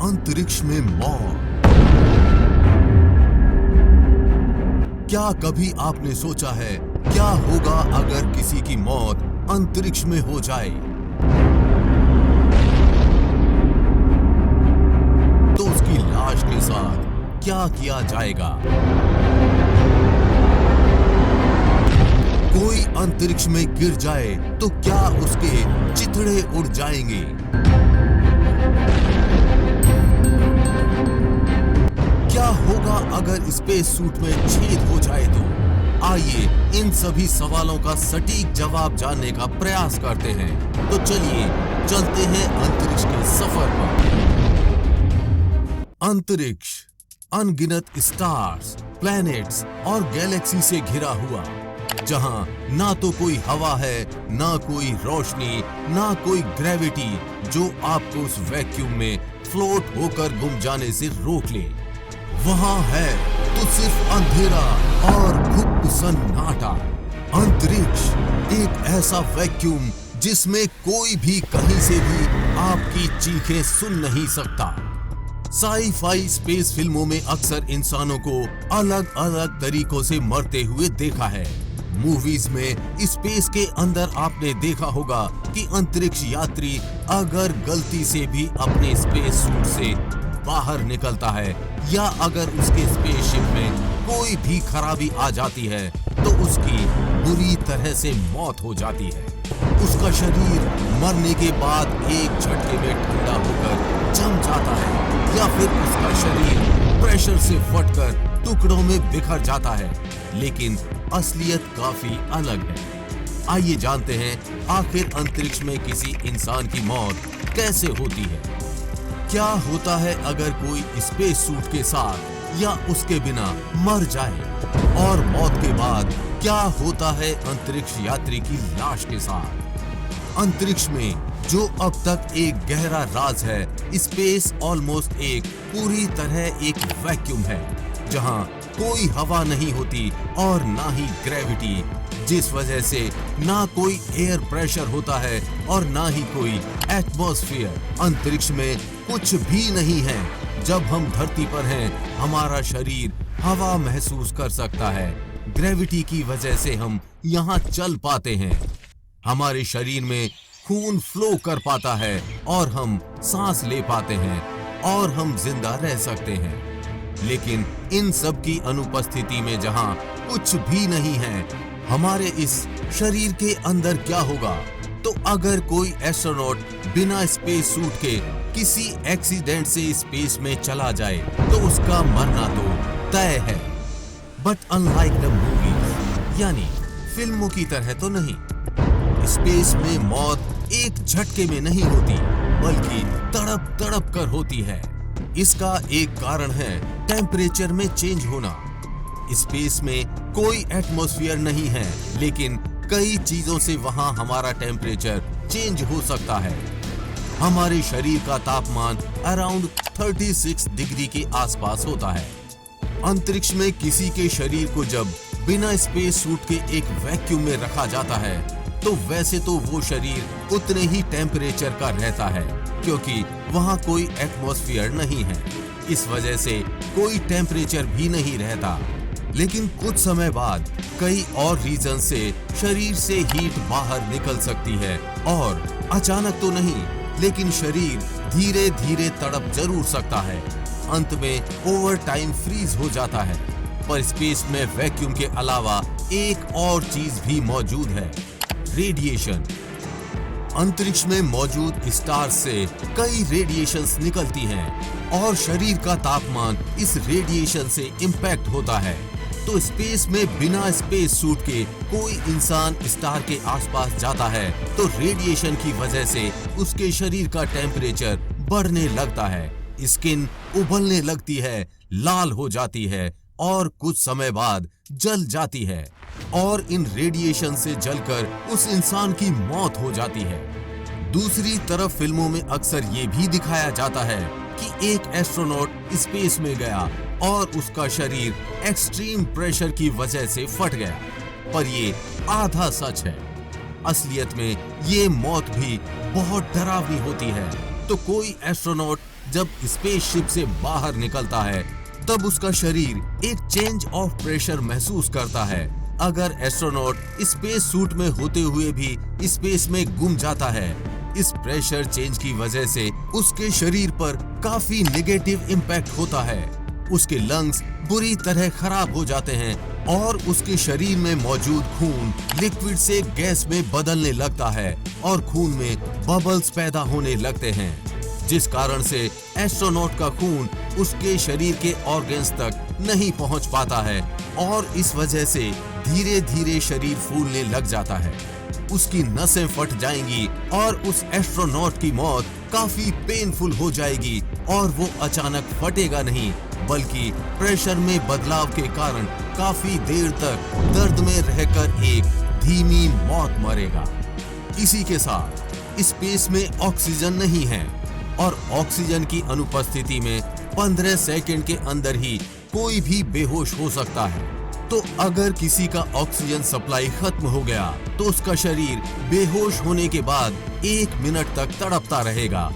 अंतरिक्ष में मौत। क्या कभी आपने सोचा है क्या होगा अगर किसी की मौत अंतरिक्ष में हो जाए? तो उसकी लाश के साथ क्या किया जाएगा? कोई अंतरिक्ष में गिर जाए तो क्या उसके चिथड़े उड़ जाएंगे? क्या होगा अगर स्पेस सूट में छेद हो जाए तो? आइए इन सभी सवालों का सटीक जवाब जानने का प्रयास करते हैं। तो चलिए चलते हैं अंतरिक्ष के सफर पर। अंतरिक्ष अनगिनत स्टार्स, प्लैनेट्स और गैलेक्सी से घिरा हुआ, जहां ना तो कोई हवा है, ना कोई रोशनी, ना कोई ग्रेविटी जो आपको उस वैक्यूम में फ्लोट होकर गुम जाने से रोक ले। वहां है तो सिर्फ अंधेरा और गुप्त सन्नाटा। अंतरिक्ष एक ऐसा वैक्यूम जिसमें कोई भी कहीं से भी आपकी चीखें सुन नहीं सकता। साई-फाई स्पेस फिल्मों में अक्सर इंसानों को अलग अलग तरीकों से मरते हुए देखा है। मूवीज में स्पेस के अंदर आपने देखा होगा कि अंतरिक्ष यात्री अगर गलती से भी अपने स्पेस सूट से बाहर निकलता है या अगर उसके स्पेसशिप में कोई भी खराबी आ जाती है तो उसकी बुरी तरह से मौत हो जाती है। उसका शरीर मरने के बाद एक झटके में ठंडा होकर जम जाता है या फिर उसका शरीर प्रेशर से फटकर टुकड़ों में बिखर जाता है। लेकिन असलियत काफी अलग है। आइए जानते हैं आखिर अंतरिक्ष में किसी इंसान की मौत कैसे होती है। क्या होता है अगर कोई स्पेस सूट के साथ या उसके बिना मर जाए, और मौत के बाद क्या होता है अंतरिक्ष यात्री की लाश के साथ। अंतरिक्ष में जो अब तक एक गहरा राज है, स्पेस ऑलमोस्ट एक पूरी तरह एक वैक्यूम है जहां कोई हवा नहीं होती और ना ही ग्रेविटी, जिस वजह से ना कोई एयर प्रेशर होता है और ना ही कोई एटमॉस्फेयर। अंतरिक्ष में कुछ भी नहीं है। जब हम धरती पर हैं, हमारा शरीर हवा महसूस कर सकता है। ग्रेविटी की वजह से हम यहाँ चल पाते हैं। हमारे शरीर में खून फ्लो कर पाता है और हम सांस ले पाते हैं और हम जिंदा रह सकते हैं। लेकिन इन सब की अनुपस्थिति में जहां कुछ भी नहीं है, हमारे इस शरीर के अंदर क्या होगा? तो अगर कोई एस्ट्रोनॉट बिना स्पेस सूट के किसी एक्सीडेंट से स्पेस में चला जाए तो उसका मरना तो तय है। बट अनलाइक द मूवीज, यानी फिल्मों की तरह तो नहीं। स्पेस में मौत एक झटके में नहीं होती, बल्कि तड़प तड़प कर होती है। इसका एक कारण है टेम्परेचर में चेंज होना। स्पेस में कोई एटमॉस्फेयर नहीं है, लेकिन कई चीजों से वहां हमारा टेम्परेचर चेंज हो सकता है। हमारे शरीर का तापमान अराउंड 36 डिग्री के आसपास होता है। अंतरिक्ष में किसी के शरीर को जब बिना स्पेस सूट के एक वैक्यूम में रखा जाता है तो वैसे तो वो शरीर उतने ही टेम्परेचर का रहता है, क्योंकि वहां कोई एटमॉस्फेयर नहीं है। इस वजह से कोई टेम्परेचर भी नहीं रहता। लेकिन कुछ समय बाद कई और रीजन से शरीर से हीट बाहर निकल सकती है, और अचानक तो नहीं, लेकिन शरीर धीरे धीरे तड़प जरूर सकता है। अंत में ओवर टाइम फ्रीज हो जाता है। पर स्पेस में वैक्यूम के अलावा एक और चीज भी मौजूद है, रेडिएशन। अंतरिक्ष में मौजूद स्टार्स से कई रेडिएशंस निकलती हैं और शरीर का तापमान इस रेडिएशन से इंपैक्ट होता है। तो स्पेस में बिना स्पेस सूट के कोई इंसान स्टार के आसपास जाता है तो रेडिएशन की वजह से उसके शरीर का टेम्परेचर बढ़ने लगता है, स्किन उबलने लगती है, लाल हो जाती है और कुछ समय बाद जल जाती है, और इन रेडिएशन से जलकर उस इंसान की मौत हो जाती है। दूसरी तरफ फिल्मों में अक्सर ये भी दिखाया जाता है कि एक एस्ट्रोनॉट स्पेस में गया और उसका शरीर एक्सट्रीम प्रेशर की वजह से फट गया, पर ये आधा सच है। असलियत में ये मौत भी बहुत डरावनी होती है। तो कोई एस्ट्रोनॉट जब स्पेसशिप से बाहर निकलता है तब उसका शरीर एक चेंज ऑफ प्रेशर महसूस करता है। अगर एस्ट्रोनॉट स्पेस सूट में होते हुए भी स्पेस में गुम जाता है, इस प्रेशर चेंज की वजह से उसके शरीर पर काफी नेगेटिव इम्पैक्ट होता है। उसके लंग्स बुरी तरह खराब हो जाते हैं और उसके शरीर में मौजूद खून लिक्विड से गैस में बदलने लगता है और खून में बबल्स पैदा होने लगते हैं, जिस कारण से एस्ट्रोनॉट का खून उसके शरीर के ऑर्गन्स तक नहीं पहुंच पाता है और इस वजह से धीरे धीरे शरीर फूलने लग जाता है। उसकी नसें फट जाएंगी और उस एस्ट्रोनॉट की मौत काफी पेनफुल हो जाएगी और वो अचानक फटेगा नहीं, बल्कि प्रेशर में बदलाव के कारण काफी देर तक दर्द में रहकर एक धीमी मौत मरेगा। इसी के साथ स्पेस में ऑक्सीजन नहीं है और ऑक्सीजन की अनुपस्थिति में 15 सेकंड के अंदर ही कोई भी बेहोश हो सकता है। तो अगर किसी का ऑक्सीजन सप्लाई खत्म हो गया तो उसका शरीर बेहोश होने के बाद 1 मिनट तक तड़पता रहेगा।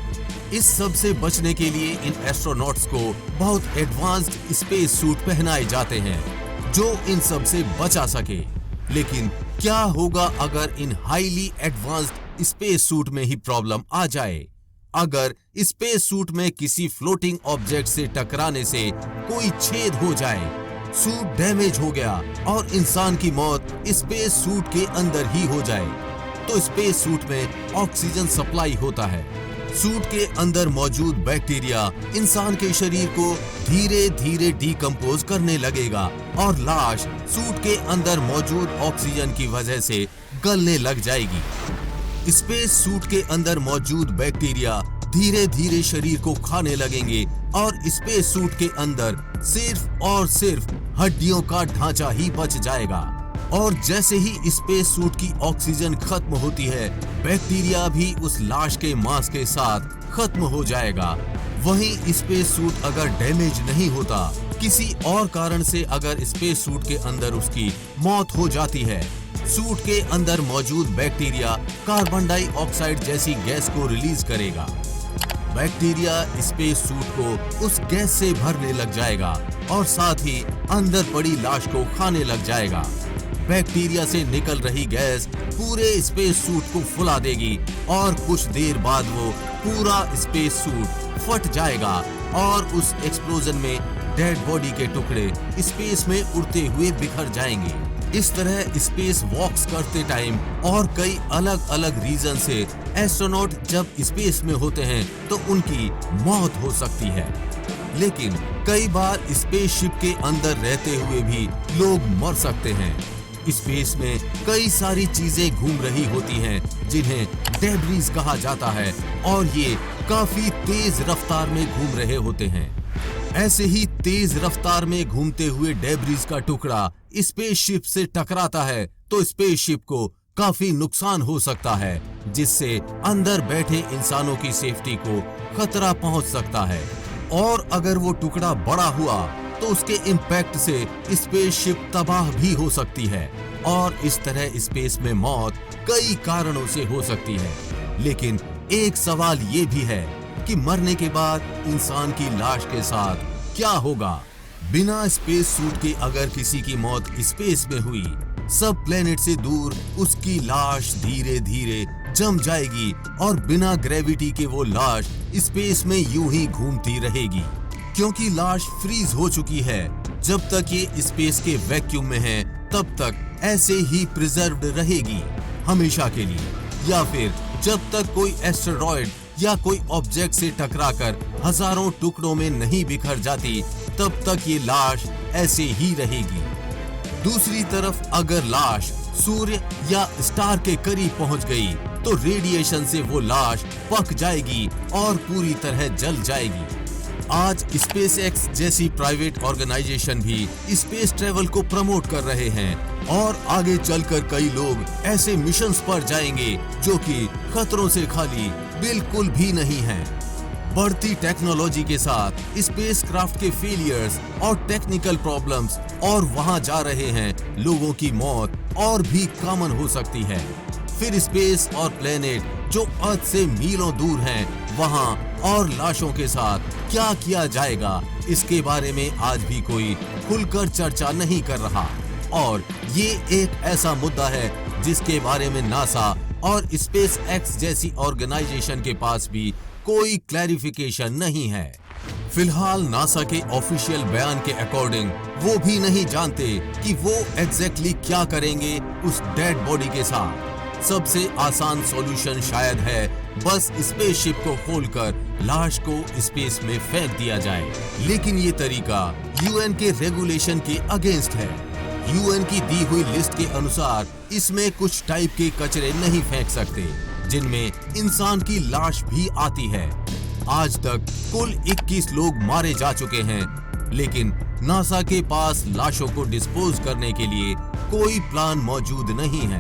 इस सब से बचने के लिए इन एस्ट्रोनॉट्स को बहुत एडवांस्ड स्पेस सूट पहनाए जाते हैं जो इन सब से बचा सके। लेकिन क्या होगा अगर इन हाईली एडवांस्ड स्पेस सूट में ही प्रॉब्लम आ जाए? अगर स्पेस सूट में किसी फ्लोटिंग ऑब्जेक्ट से टकराने से कोई छेद हो जाए, सूट डैमेज हो गया और इंसान की मौत स्पेस सूट के अंदर ही हो जाए, तो स्पेस सूट में ऑक्सीजन सप्लाई होता है। सूट के अंदर मौजूद बैक्टीरिया इंसान के शरीर को धीरे धीरे डिकम्पोज करने लगेगा और लाश सूट के अंदर मौजूद ऑक्सीजन की वजह से गलने लग जाएगी। स्पेस सूट के अंदर मौजूद बैक्टीरिया धीरे धीरे शरीर को खाने लगेंगे और स्पेस सूट के अंदर सिर्फ और सिर्फ हड्डियों का ढांचा ही बच जाएगा। और जैसे ही स्पेस सूट की ऑक्सीजन खत्म होती है, बैक्टीरिया भी उस लाश के मांस के साथ खत्म हो जाएगा। वहीं स्पेस सूट अगर डैमेज नहीं होता, किसी और कारण से अगर स्पेस सूट के अंदर उसकी मौत हो जाती है, सूट के अंदर मौजूद बैक्टीरिया कार्बन डाइऑक्साइड जैसी गैस को रिलीज करेगा। बैक्टीरिया स्पेस सूट को उस गैस से भरने लग जाएगा और साथ ही अंदर पड़ी लाश को खाने लग जाएगा। बैक्टीरिया से निकल रही गैस पूरे स्पेस सूट को फुला देगी और कुछ देर बाद वो पूरा स्पेस सूट फट जाएगा और उस एक्सप्लोजन में डेड बॉडी के टुकड़े स्पेस में उड़ते हुए बिखर जाएंगे। इस तरह स्पेस वॉक्स करते टाइम और कई अलग अलग रीजन से एस्ट्रोनॉट जब स्पेस में होते हैं तो उनकी मौत हो सकती है। लेकिन कई बार स्पेसशिप के अंदर रहते हुए भी लोग मर सकते हैं। स्पेस में कई सारी चीजें घूम रही होती हैं जिन्हें डेब्रिस कहा जाता है और ये काफी तेज रफ्तार में घूम रहे होते हैं। ऐसे ही तेज रफ्तार में घूमते हुए डेब्रिस का टुकड़ा स्पेसशिप से टकराता है तो स्पेसशिप को काफी नुकसान हो सकता है, जिससे अंदर बैठे इंसानों की सेफ्टी को खतरा पहुंच सकता है। और अगर वो टुकड़ा बड़ा हुआ तो उसके इम्पैक्ट से स्पेसशिप तबाह भी हो सकती है और इस तरह स्पेस में मौत कई कारणों से हो सकती है। लेकिन एक सवाल ये भी है कि मरने के बाद इंसान की लाश के साथ क्या होगा? बिना स्पेस सूट के अगर किसी की मौत स्पेस में हुई, सब प्लेनेट से दूर उसकी लाश धीरे धीरे जम जाएगी और बिना ग्रेविटी के वो लाश स्पेस में यूं ही घूमती रहेगी, क्योंकि लाश फ्रीज हो चुकी है। जब तक ये स्पेस के वैक्यूम में है तब तक ऐसे ही प्रिजर्व्ड रहेगी हमेशा के लिए, या फिर जब तक कोई एस्टेरॉयड या कोई ऑब्जेक्ट से टकराकर हजारों टुकड़ों में नहीं बिखर जाती, तब तक ये लाश ऐसे ही रहेगी। दूसरी तरफ अगर लाश सूर्य या स्टार के करीब पहुंच गई तो रेडिएशन से वो लाश पक जाएगी और पूरी तरह जल जाएगी। आज स्पेसएक्स जैसी प्राइवेट ऑर्गेनाइजेशन भी स्पेस ट्रेवल को प्रमोट कर रहे हैं और आगे चलकर कई लोग ऐसे मिशंस पर जाएंगे जो कि खतरों से खाली बिल्कुल भी नहीं हैं। बढ़ती टेक्नोलॉजी के साथ स्पेसक्राफ्ट के फेलियर्स और टेक्निकल प्रॉब्लम्स और वहां जा रहे हैं लोगों की मौत और भी कॉमन हो सकती है। फिर स्पेस और प्लेनेट जो अर्थ से मीलों दूर हैं, वहां और लाशों के साथ क्या किया जाएगा, इसके बारे में आज भी कोई खुलकर चर्चा नहीं कर रहा। और ये एक ऐसा मुद्दा है जिसके बारे में नासा और स्पेस एक्स जैसी ऑर्गेनाइजेशन के पास भी कोई क्लैरिफिकेशन नहीं है। फिलहाल नासा के ऑफिशियल बयान के अकॉर्डिंग वो भी नहीं जानते कि वो एग्जैक्टली क्या करेंगे उस डेड बॉडी के साथ। सबसे आसान सॉल्यूशन शायद है बस स्पेसशिप को खोलकर लाश को स्पेस में फेंक दिया जाए, लेकिन ये तरीका यूएन के रेगुलेशन के अगेंस्ट है। यूएन की दी हुई लिस्ट के अनुसार इसमें कुछ टाइप के कचरे नहीं फेंक सकते, जिनमें इंसान की लाश भी आती है। आज तक कुल 21 लोग मारे जा चुके हैं, लेकिन नासा के पास लाशों को डिस्पोज करने के लिए कोई प्लान मौजूद नहीं है।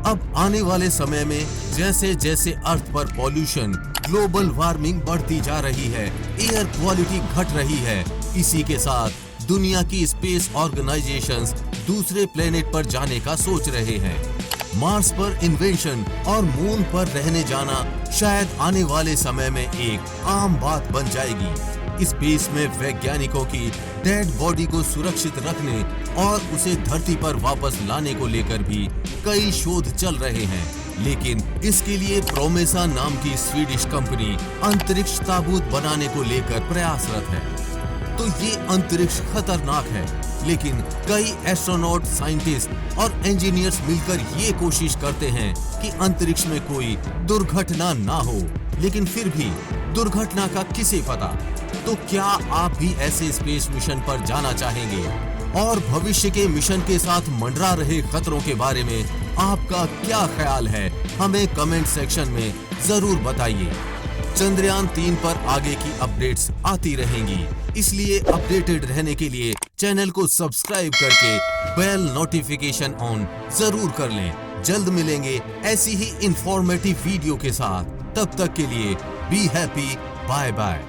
अब आने वाले समय में जैसे जैसे अर्थ पर पॉल्यूशन, ग्लोबल वार्मिंग बढ़ती जा रही है, एयर क्वालिटी घट रही है, इसी के साथ दुनिया की स्पेस ऑर्गेनाइजेशंस दूसरे प्लेनेट पर जाने का सोच रहे हैं। मार्स पर इन्वेंशन और मून पर रहने जाना शायद आने वाले समय में एक आम बात बन जाएगी। स्पेस में वैज्ञानिकों की डेड बॉडी को सुरक्षित रखने और उसे धरती पर वापस लाने को लेकर भी कई शोध चल रहे हैं, लेकिन इसके लिए प्रोमेसा नाम की स्वीडिश कंपनी अंतरिक्ष ताबूत बनाने को लेकर प्रयासरत है। तो ये अंतरिक्ष खतरनाक है, लेकिन कई एस्ट्रोनॉट, साइंटिस्ट और इंजीनियर्स मिलकर ये कोशिश करते हैं कि अंतरिक्ष में कोई दुर्घटना ना हो, लेकिन फिर भी दुर्घटना का किसे पता। तो क्या आप भी ऐसे स्पेस मिशन पर जाना चाहेंगे? और भविष्य के मिशन के साथ मंडरा रहे खतरों के बारे में आपका क्या ख्याल है, हमें कमेंट सेक्शन में जरूर बताइए। चंद्रयान 3 पर आगे की अपडेट्स आती रहेंगी, इसलिए अपडेटेड रहने के लिए चैनल को सब्सक्राइब करके बेल नोटिफिकेशन ऑन जरूर कर लें। जल्द मिलेंगे ऐसी ही इंफॉर्मेटिव वीडियो के साथ। तब तक के लिए बी हैप्पी, बाय बाय।